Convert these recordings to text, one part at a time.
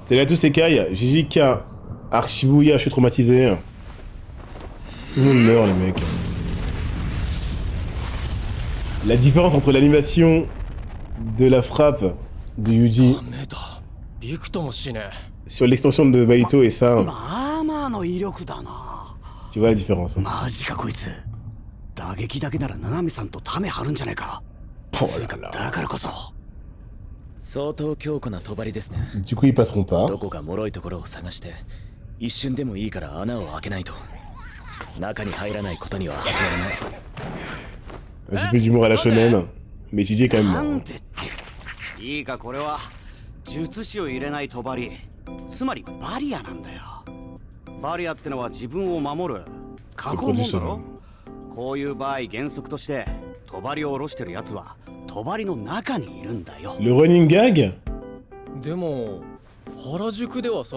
Salut à tous, c'est Kai, JJK, Archibouya, je suis traumatisé. Tout le monde meurt, les mecs. La différence entre l'animation de la frappe de Yuji sur l'extension de Baito et ça, tu vois la différence. Hein. Oh là là. Du coup, ils passeront pas. Un petit peu d'humour à la shonen, mais étudié quand même. Hein. 術師を入れない帳つまりバリアなんだよ。バリアってのは自分を守る囲うもんだろ。こういう場合原則として帳を下ろしてるやつは帳の中にいるんだよ。 Le running gag? でも原宿ではさ。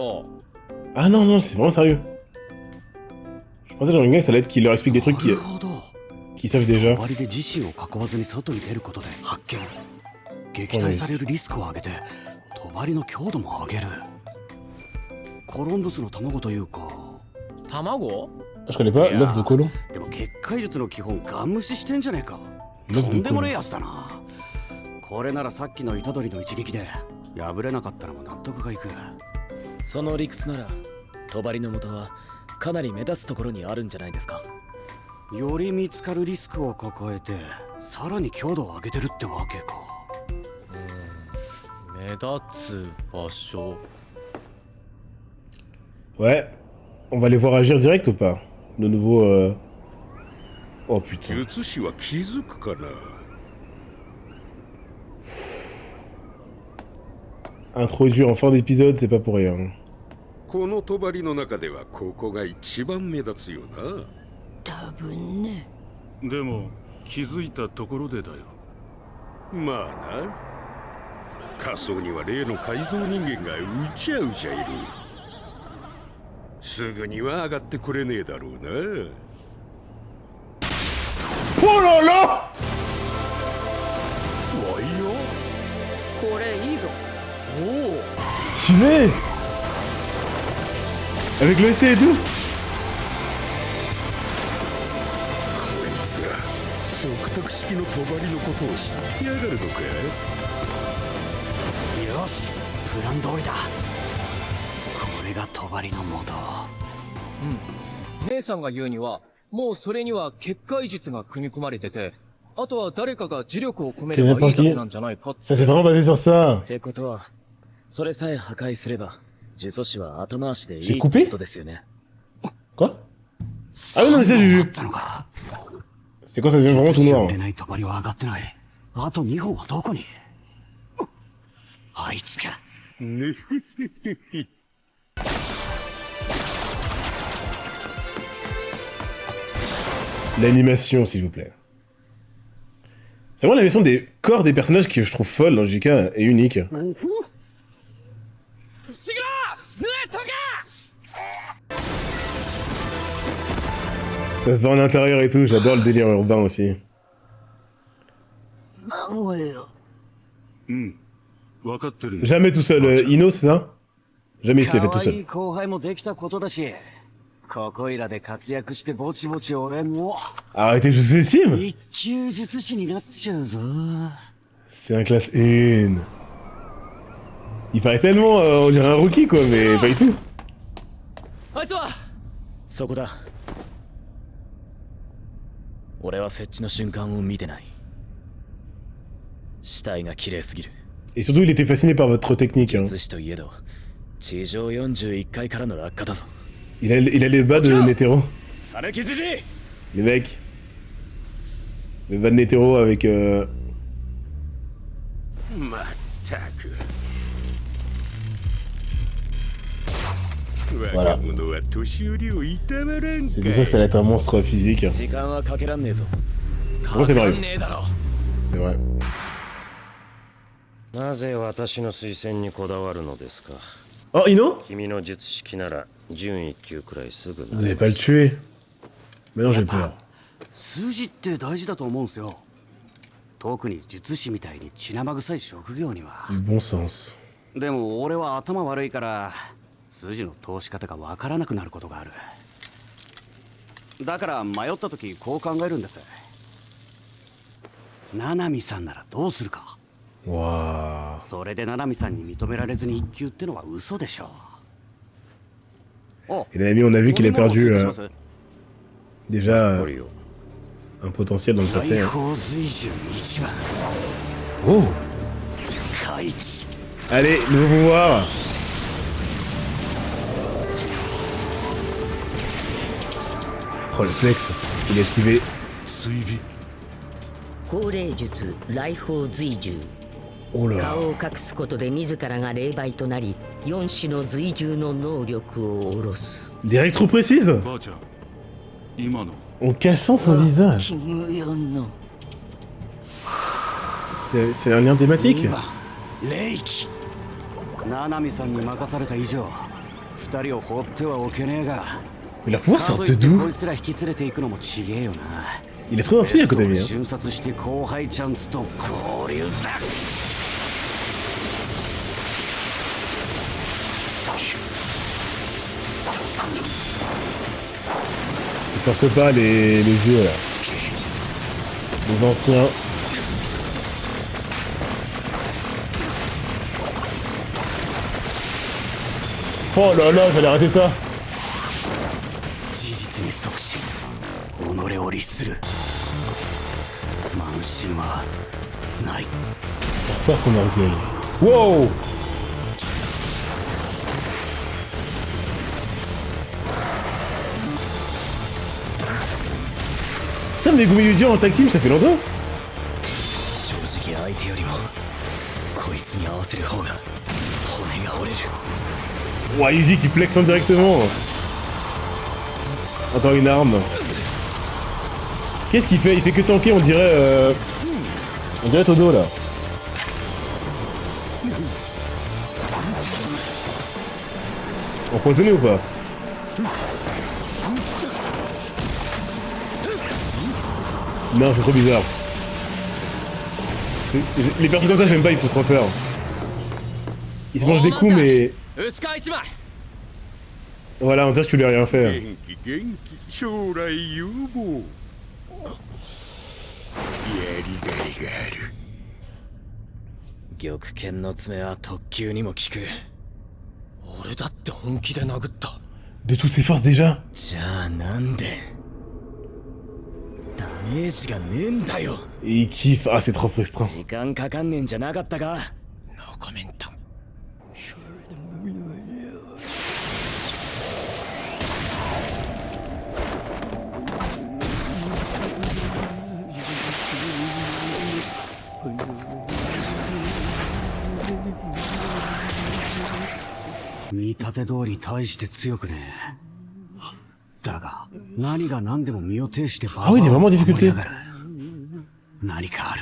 Ah non non, c'est vraiment sérieux. Je pensais que le running gag ça allait être qu'il leur explique des trucs qu'ils savent déjà. 帳で自身を囲わずに外に出ることで発見。撃退されるリスクを上げて 帳の強度も上げる。コロンブスの卵というか。卵？ Je connais pas l'œuf de Colomb. でも結界術の基本ガン無視してんじゃねえか。とんでもねえやつだな。これならさっきの虎杖の一撃で破れなかったのも納得がいく。その理屈なら帳の元はかなり目立つところにあるんじゃないですか。より見つかるリスクを抱えてさらに強度を上げてるってわけか。 Ouais, on va les voir agir direct ou pas? Le nouveau. Oh putain. Introduire en fin d'épisode, c'est pas pour rien. この帳の中ではここが一番目立つよな。多分ね。でも気づいたところでだよ。まあな。 仮想には例の改造人間がうちゃうちゃいる。すぐには上がってこれねえだろうな。Oh là là! わいよ。これいいぞ。おお。 Stylé! Avec le ST et tout? こいつら食卓式の帳のことを知ってやがるのか。 よし、プラン通りだ。これが帳の元。うん。姉さんが言うには、もうそれには結界術が組み込まれてて、あとは誰かが呪力を込めればいいだけなんじゃないか。Ça s'est vraiment basé sur ça. ってことは、それさえ破壊すれば、呪詛師は後回しでいいってことですよね。Quoi? Ah non, mais c'est Juju. C'est quoi, ça devient vraiment tout noir. 入れない帳は上がってない。あと2本はどこに？ あいつか。L'animation, s'il vous plaît. C'est vraiment l'animation des corps des personnages que je trouve folle dans JK et unique. Ça se voit en intérieur et tout, j'adore le délire urbain aussi. Jamais tout seul. Ino, c'est ça? Jamais il se l'est fait tout seul. Arrêtez, je sous-estime. C'est un classe 1. Il paraît tellement, on dirait un rookie quoi, mais pas du tout. そこだ。俺は設置の瞬間を見てない。死体が綺麗すぎる。 Et surtout, il était fasciné par votre technique. Hein. Il a les bas de Netero. Les mecs. Les bas de Netero avec... Voilà. C'est déjà que ça allait être un monstre physique. Bon, c'est vrai. C'est vrai. なぜ私の推薦にこだわるのですか。 Oh, Ino? 君の術式なら準一級くらいすぐ。 Vous allez pas le tuer. Mais non, j'ai peur. 数字って大事だと思うんすよ。特に術師みたいに血生臭い職業には。 Du bon sens. でも俺は頭悪いから筋の通し方がわからなくなることがある。だから迷った時こう考えるんです。七海さんならどうするか。 Waouh. それで七海さんに認められずに一級ってのは嘘でしょう。お Et l'ami, on a vu qu'il a perdu 飲み物を追加します。 déjà ゴリよ un potentiel dans le 大 passé. Hein. 宝随順一番 Oh. 開一 Allez, nouveau pouvoir. Oh le flex. Il a esquivé. 追尾法霊術来宝随従 Oh là. 顔を隠すことで自らが霊媒となり4種の随従の能力を下ろす Direct trop précise. ばあちゃん今の En cachant son visage. 無用の C'est un lien thématique. 2番霊気。七海さんに任された以上二人を放ってはおけねえが Mais la pouvoir か sort とい de ってこ d'où? いつら引き連れていくのもちげえよな。 Il est trop inspiré à côté de lui. Hein. 瞬殺して後輩チャンスと交流だ。 Ne force pas les vieux là. Les anciens. Oh là là, j'allais arrêter ça. 事実に即し己を律する。慢心はない。 Porte son orgueil. Wow. Putain, mais Gumi Yuji en tag team, ça fait longtemps. 正直相手よりもこいつに合わせる方が骨が折れる。 Ouah, Yuji qui flex indirectement. Encore une arme. Qu'est-ce qu'il fait? Il fait que tanker, on dirait... On dirait Todo là. Empoisonné ou pas? Non, c'est trop bizarre. Les personnes comme ça, j'aime pas, ils font trop peur. Ils se mangent des coups, mais... 薄皮一枚 Voilà, on dirait que tu lui as rien fait. 元気元気将来有望やりがいがある。玉剣の爪は特級にも効く。俺だって本気で殴った De toutes ses forces déjà? じゃあなんでダメージがねえんだよ。 Et il kiffe. Ah, c'est trop frustrant. 時間かかんねえんじゃなかったか。ノーコメント 見立て通り大して強くねえ。だが何が何でも身を挺してバ Ah oui, il y a vraiment des difficultés. 何かある。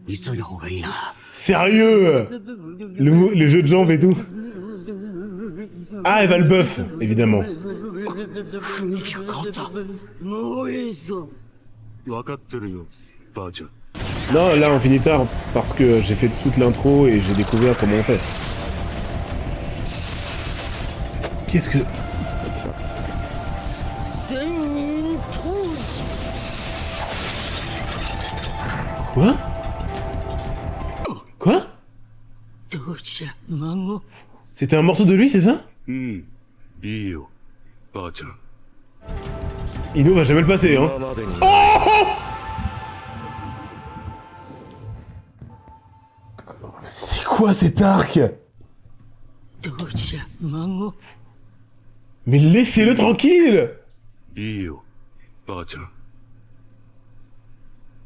急いだ方がいいな。 Sérieux? Le jeu de jambes et tout. Ah, elle va le buff, évidemment. 雰囲気が変わった。もういいぞ分かってるよばあちゃん Non, là, on finit tard parce que j'ai fait toute l'intro et j'ai découvert comment on fait. Qu'est-ce que... 全員当時 Quoi? Quoi? どうじゃ孫 C'était un morceau de lui, c'est ça? うんいいよばあちゃん Ino va jamais le passer, hein. 今までに C'est quoi cet arc? どうじゃ孫 Mais laissez-le tranquille! いいよばあちゃん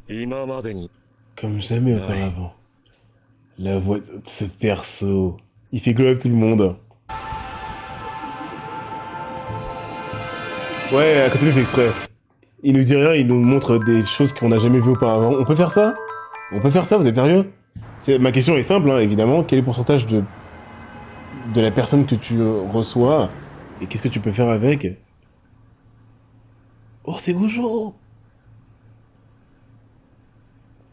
今までに Comme jamais auparavant. La voix de ce perso. Il fait glow up tout le monde. Ouais, à côté, il fait exprès. Il nous dit rien, il nous montre des choses qu'on n'a jamais vues auparavant. On peut faire ça? On peut faire ça, vous êtes sérieux? Ma question est simple, hein, évidemment. Quel est le pourcentage de la personne que tu reçois? Et qu'est-ce que tu peux faire avec? Oh, c'est Gojo!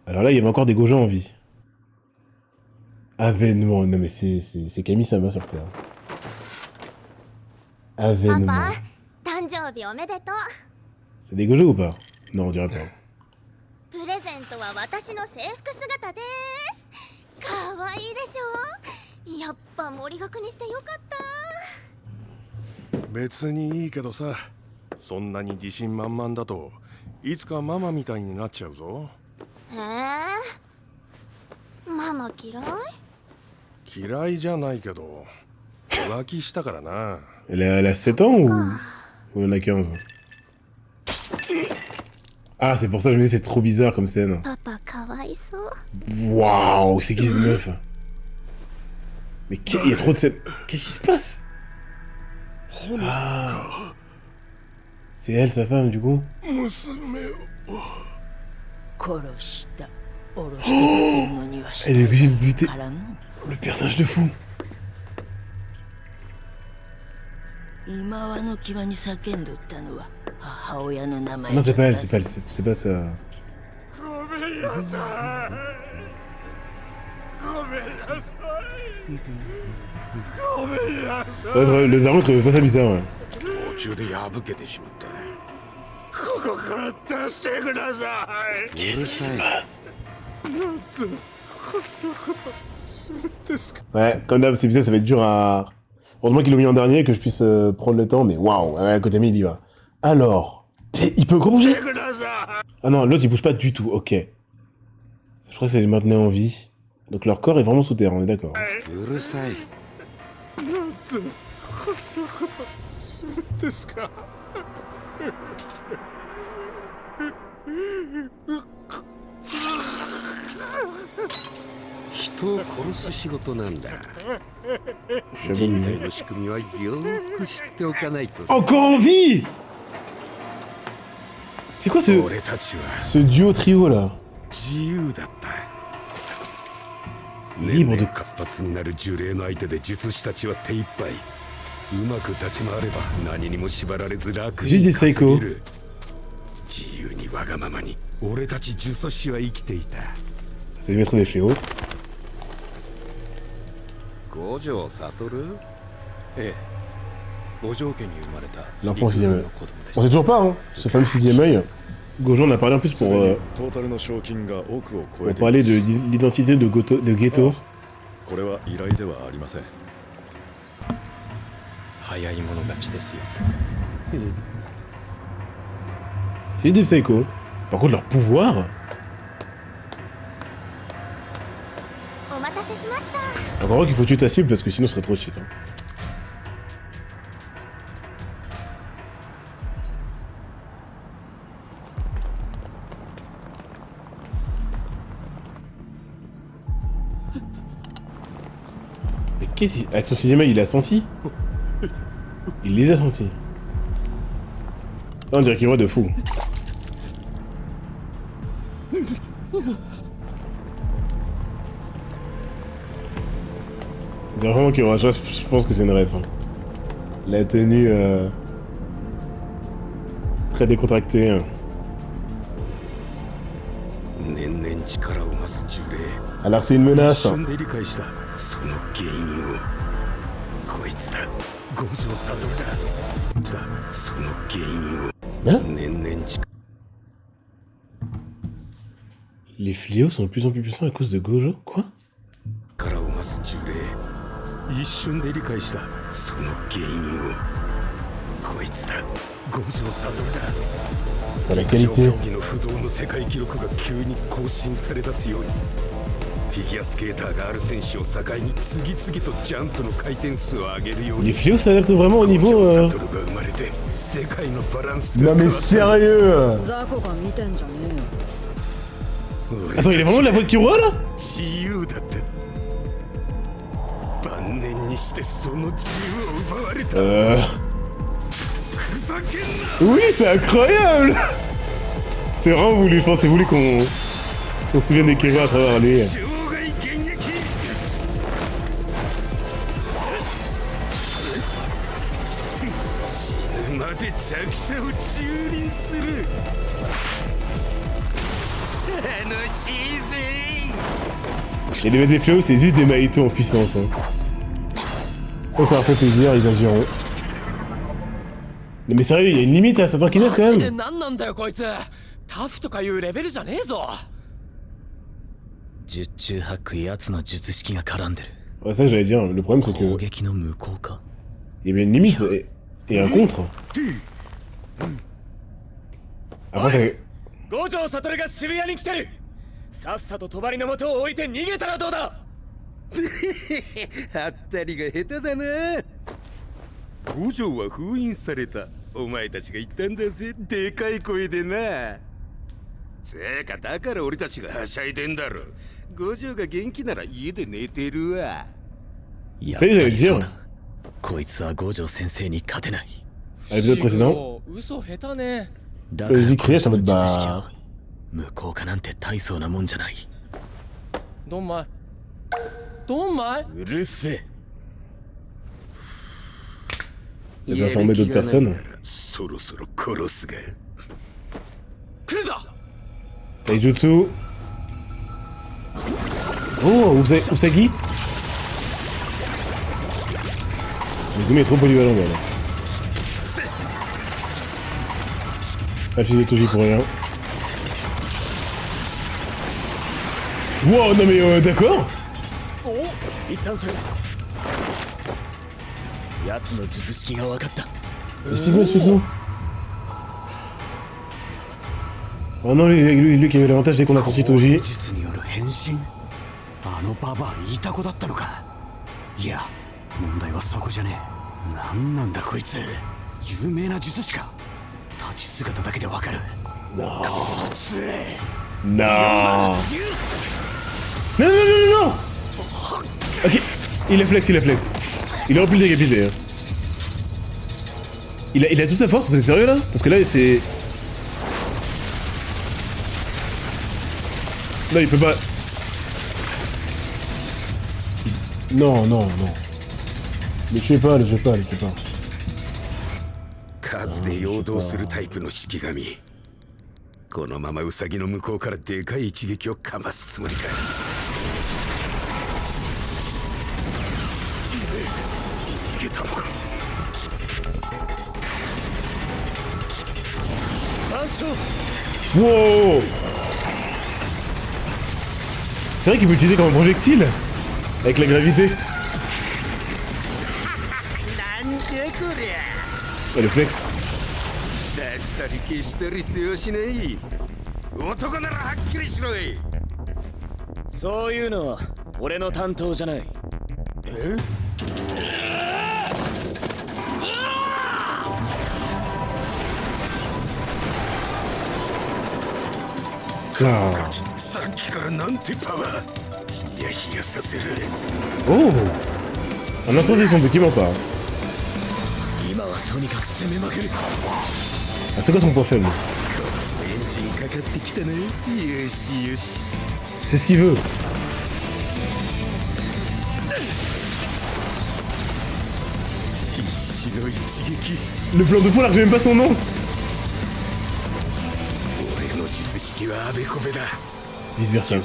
Alors là, il y avait encore des Gojo en vie. Avènement. Non mais c'est Camille Sama sur Terre. Avènement. パパ、誕生日おめでとう。 C'est des Gojo ou pas? Non, on dirait pas. プレゼントは私の制服姿です。かわいいでしょ。やっぱ森学にしてよかった。別にいいけどさ、そんなに自信満々だといつかママみたいになっちゃうぞ。ママ嫌い？嫌いじゃないけど浮気したからな。Elle a 7 ans ou elle en a 15? Ah, c'est pour ça que je me dis c'est trop bizarre comme scène. パパかわいそう。 Waouh, c'est qui cette meuf? Mais il y a trop de scènes. Qu'est-ce qui se passe? Ah. C'est elle, sa femme, du coup? Oh, elle est obligée de buter le personnage de fou. Non, c'est pas elle, c'est pas ça. Ouais, les armes, je trouvais pas ça bizarre, ouais. Qu'est-ce qui se passe? Ouais, comme d'hab, c'est bizarre, ça va être dur à... Heureusement qu'ils l'ont mis en dernier, que je puisse prendre le temps, mais waouh, ouais, Kotami, il y va. Alors, il peut encore bouger? Ah non, l'autre, il bouge pas du tout, ok. Je crois que ça les maintenait en vie. Donc leur corps est vraiment sous terre, on est d'accord. Encore en vie? C'est quoi ce duo trio là? Libre de... C'est juste des psychos. C'est les maîtres des fléaux. L'enfant 6ème œil. On sait toujours pas, hein, ce fameux 6ème œil. Gojo en a parlé en plus pour parler de l'identité de Geto. C'est des psychos. Par contre, leur pouvoir... Encore qu'il faut tuer ta cible parce que sinon ce serait trop de shit. Hein. Mais qu'est-ce qu'il... Avec son cinéma, il a senti? Il les a sentis. Là, on dirait qu'il voit de fou. C'est vraiment qu'il aura... Je pense que c'est une ref. Hein. La tenue... très décontractée. Hein. Alors que c'est une menace. Hein. Hein? Les fléaux sont de plus en plus puissants à cause de Gojo? Quoi? T'as la qualité. Les fléaux s'adaptent vraiment au niveau... Non mais sérieux! Attends, il est vraiment de la voix de Killua là? Oui, c'est incroyable! C'est vraiment voulu, je pense que c'est voulu qu'on se souvienne des Killua à travers lui. Et les des fléaux, c'est juste des Mahito en puissance. Hein. Donc ça leur fait plaisir, ils agiront. Mais sérieux, il y a une limite à sa tankiness quand même. Ouais, ça que j'allais dire, le problème c'est que... Il y avait une limite et un contre. Après ça... 五条悟が渋谷に来てる。さっさと帳の元を置いて逃げたらどうだ。はったりが下手だな。五条は封印された。お前たちが言ったんだぜ、でかい声でな。つうかだから俺たちがはしゃいでんだろ。五条が元気なら家で寝てるわ。やっぱりそうだ。こいつは五条先生に勝てない。L'épisode précédent. 嘘下手ね。だからこいつの術式は無効化なんて大層なもんじゃない。ドンマイ。ドンマイ。うるせえ。Ça peut informer d'autres personnes. そろそろ殺すが。来るぞ。Taijutsu. Oh, Usagi. Le Gumi est trop polyvalent, voilà. La fille de Toji pour rien. Wow, non mais d'accord. Explique-nous, explique-nous. Oh non, lui qui avait l'avantage dès qu'on a sorti Toji. あのババアいた子だったのか。いや問題はそこじゃねえ。なんなんだこいつ。有名な術師か。立ち姿だけでわかる。Non. クソつえ。 Non. Non, non, non, non, non. Ok, il a flex, il a flex. Il aurait pu le décapiter. Hein. Il a toute sa force, vous êtes sérieux là? Parce que là c'est... Non, il peut pas... Non, non, non. Le tuez pas, le tuez pas, le tuez pas. 数で陽動するタイプの式神。このままウサギの向こうからでかい一撃をかますつもりか。逃げたのか。Wow. C'est vrai qu'il peut utiliser comme un projectile. Avec la gravité. Oh, le flex. 出したり消したりせよしない。男ならはっきりしろい。そういうのは俺の担当じゃない。え？さっきからなんてパワー。ヒヤヒヤさせる。Oh. On a introduit son document pas. 今はとにかく攻めまくる。 Ah, c'est quoi son point faible? C'est ce qu'il veut. Le flanc de poing, j'ai même pas son nom. Vice versa.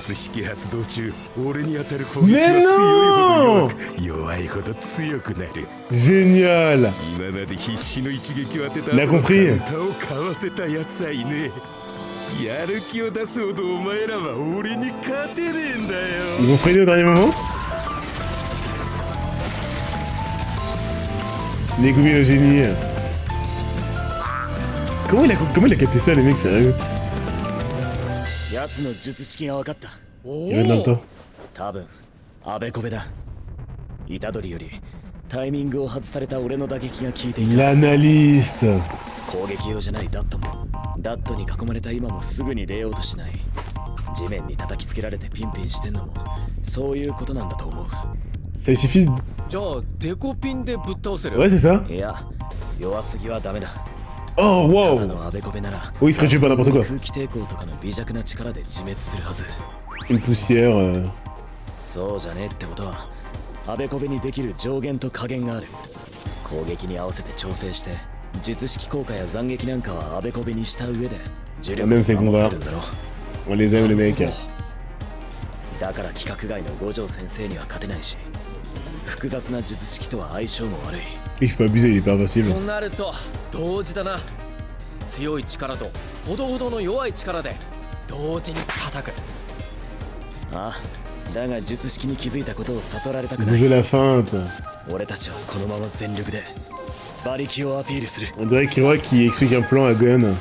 Mais non! Génial! Il a compris. Ils vont freiner au dernier moment? Megumi le génie. Comment il a capté ça les mecs, sérieux? Il va dans le temps. 多分アベコベだ。虎杖よりタイミングを外された俺の打撃が効いていた。 L'analyste. 攻撃用じゃないダットもダットに囲まれた今もすぐに出ようとしない。地面に叩きつけられてピンピンしてんのもそういうことなんだと思う。 Ça suffit. じゃあデコピンでぶっ倒せる。 Ouais, c'est ça. いや弱すぎはダメだ。 Oh, wow. ただのアベコベなら Oui, il se retue pas n'importe quoi. 空気抵抗とかの微弱な力で自滅するはず。 Une poussière. そうじゃねえってことはアベコベにできる上限と下限がある。攻撃に合わせて調整して術式効果や斬撃なんかはアベコベにした上で呪力を守ってるんだろ。 On les aime les mecs. だから規格外の五条先生には勝てないし、複雑な術式とは相性も悪い。Il faut pas abuser, il est pas invincible. となると同時だな。強い力とほどほどの弱い力で同時に叩く。ああ、だが術式に気づいたことを悟られたく Ils な ont い。 joué la feinte. 俺たちはこのまま全力で馬力をアピールする。 On dirait Killua qui explique un plan à Gon.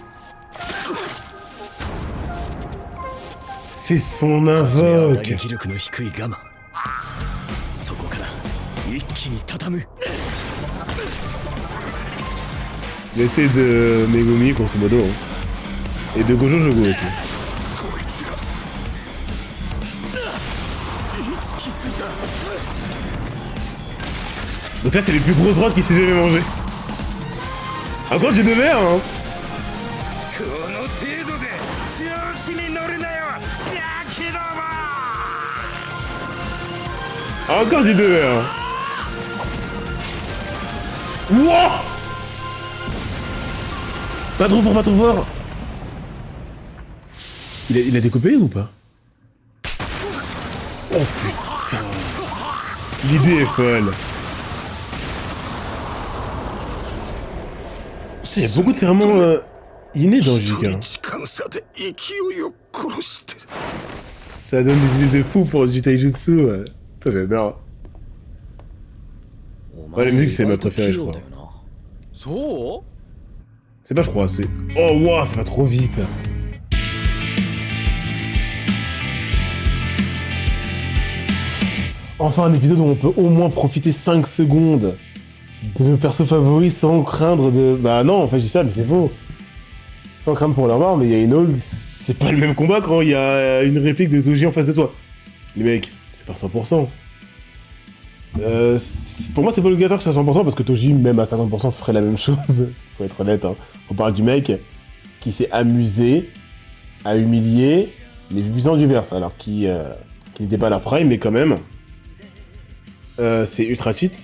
C'est son 打 invoque. 撃力の低いガマ。そこから一気に畳む。 J'essaie de Megumi, grosso modo. Hein. Et de Gojo Jogo aussi. Donc là, c'est les plus grosses droites qu'il s'est jamais mangées. Encore du 2 verres, hein. この程度で調子に乗るなよ、ヤキども。 Encore du 2 verres. Wouah. Pas trop fort, pas trop fort. Il a découpé ou pas? Oh putain. L'idée est folle. Putain, il y a beaucoup de serments innés dans JK. 時間差で勢いを殺して。 Ça donne des idées de fou pour du taijutsu. Ouais. Putain, j'adore. Ouais, la musique, c'est ma préférée, je crois. そう？ C'est pas, je crois, c'est... Oh, waouh, ça va trop vite. Enfin, un épisode où on peut au moins profiter 5 secondes de nos persos favoris sans craindre de... Bah non, en fait, je dis ça, mais c'est faux. Sans craindre pour leur mort, mais il y a une autre... C'est pas le même combat quand il y a une réplique de Toji en face de toi. Les mecs, c'est pas 100%. Pour moi, c'est pas obligatoire que ça soit 100% parce que Toji, même à 50%, ferait la même chose. Faut être honnête, hein. On parle du mec qui s'est amusé à humilier les plus puissants du verse, alors qui n'était pas à leur prime, mais quand même. C'est ultra cheat.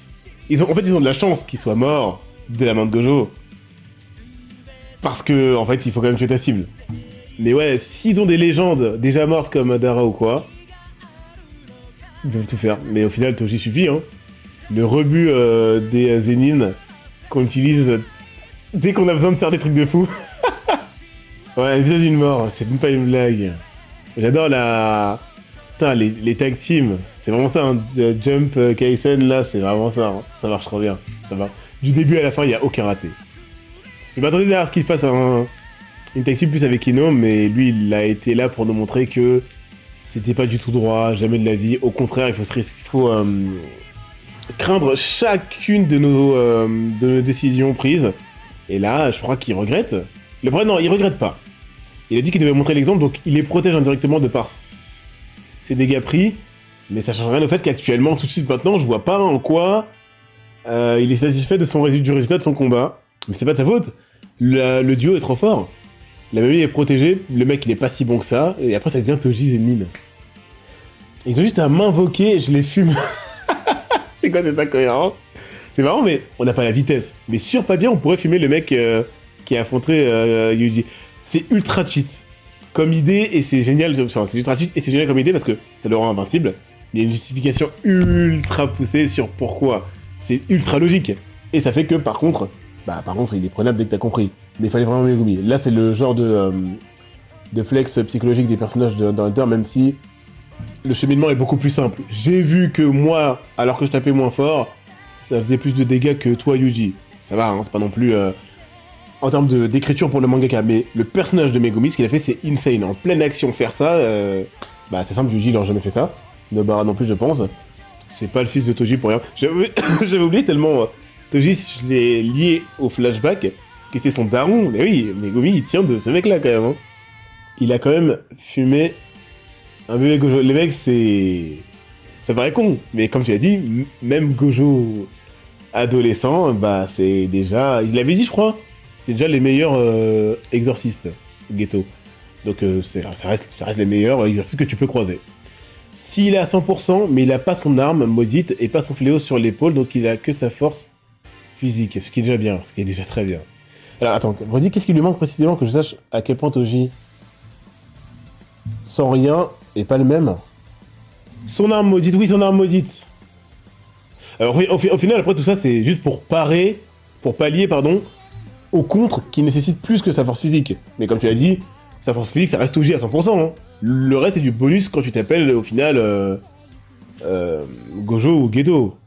En fait, ils ont de la chance qu'ils soient morts dès la main de Gojo. Parce que, en fait, il faut quand même tuer ta cible. Mais ouais, s'ils ont des légendes déjà mortes comme Madara ou quoi, ils peuvent tout faire. Mais au final, Toji suffit, hein. Le rebut des Zenin qu'on utilise dès qu'on a besoin de faire des trucs de fou. Ouais, l'épisode d'une mort, c'est même pas une blague. J'adore la... Putain, les tag teams, c'est vraiment ça, hein. Jump, Kaisen, là, c'est vraiment ça, hein. Ça marche trop bien, ça va. Du début à la fin, il n'y a aucun raté. Je m'attendais derrière ce qu'il fasse une tag team plus avec Ino, mais lui, il a été là pour nous montrer que c'était pas du tout droit, jamais de la vie. Au contraire, il faut craindre chacune de nos décisions prises. Et là, je crois qu'il regrette. Le problème, non, il regrette pas. Il a dit qu'il devait montrer l'exemple, donc il les protège indirectement de par ses dégâts pris. Mais ça change rien au fait qu'actuellement, tout de suite maintenant, je vois pas en quoi il est satisfait du résultat de son combat. Mais c'est pas de sa faute. Le duo est trop fort. La mamie est protégée, le mec il est pas si bon que ça, et après ça devient Toji Zenin. Ils ont juste à m'invoquer, je les fume. C'est quoi cette incohérence? C'est marrant, mais on n'a pas la vitesse. Mais sur papier, on pourrait fumer le mec qui a affronté Yuji. C'est ultra cheat comme idée, et c'est génial, enfin, c'est ultra cheat, et c'est génial comme idée parce que ça le rend invincible. Mais il y a une justification ultra poussée sur pourquoi. C'est ultra logique. Et ça fait que, par contre, il est prenable dès que t'as compris. Mais il fallait vraiment Megumi. Là, c'est le genre de flex psychologique des personnages dans Hunter, même si le cheminement est beaucoup plus simple. J'ai vu que moi, alors que je tapais moins fort, ça faisait plus de dégâts que toi, Yuji. Ça va, hein, c'est pas non plus... en termes d'écriture pour le mangaka, mais le personnage de Megumi, ce qu'il a fait, c'est insane. En pleine action, faire ça, c'est simple, Yuji, il n'aurait jamais fait ça. Nobara non plus, je pense. C'est pas le fils de Toji pour rien. J'avais oublié tellement... Toji, je l'ai lié au flashback, que c'était son daron. Mais oui, Megumi, il tient de ce mec-là, quand même. Hein. Il a quand même fumé un bébé Gojo. Les mecs, c'est... Ça paraît con, mais comme tu l'as dit, même Gojo adolescent, c'est déjà... Il l'avait dit, je crois. C'était déjà les meilleurs exorcistes, Geto. Donc ça reste les meilleurs exorcistes que tu peux croiser. S'il est à 100%, mais il a pas son arme maudite et pas son fléau sur l'épaule, donc il a que sa force physique, ce qui est déjà bien, ce qui est déjà très bien. Alors attends, redis, qu'est-ce qui lui manque précisément, que je sache à quel point Toji, sans rien, est pas le même? Son arme maudite, oui, son arme maudite. Alors, au final, après tout ça, c'est juste pour pallier, pardon, au contre qui nécessite plus que sa force physique. Mais comme tu l'as dit, sa force physique, ça reste OG à 100%. Hein. Le reste, c'est du bonus quand tu t'appelles, au final, Gojo ou Geto.